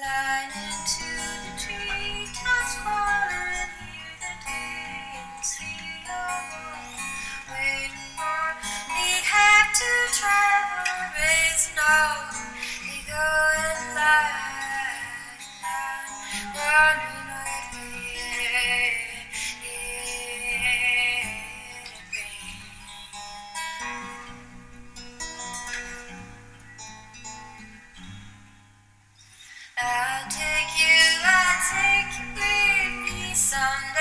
Line into the tree, tops falling, hear the day, see your voice. Waiting for me, have to travel, raising all we go in life. Wondering if I'll take you with me someday.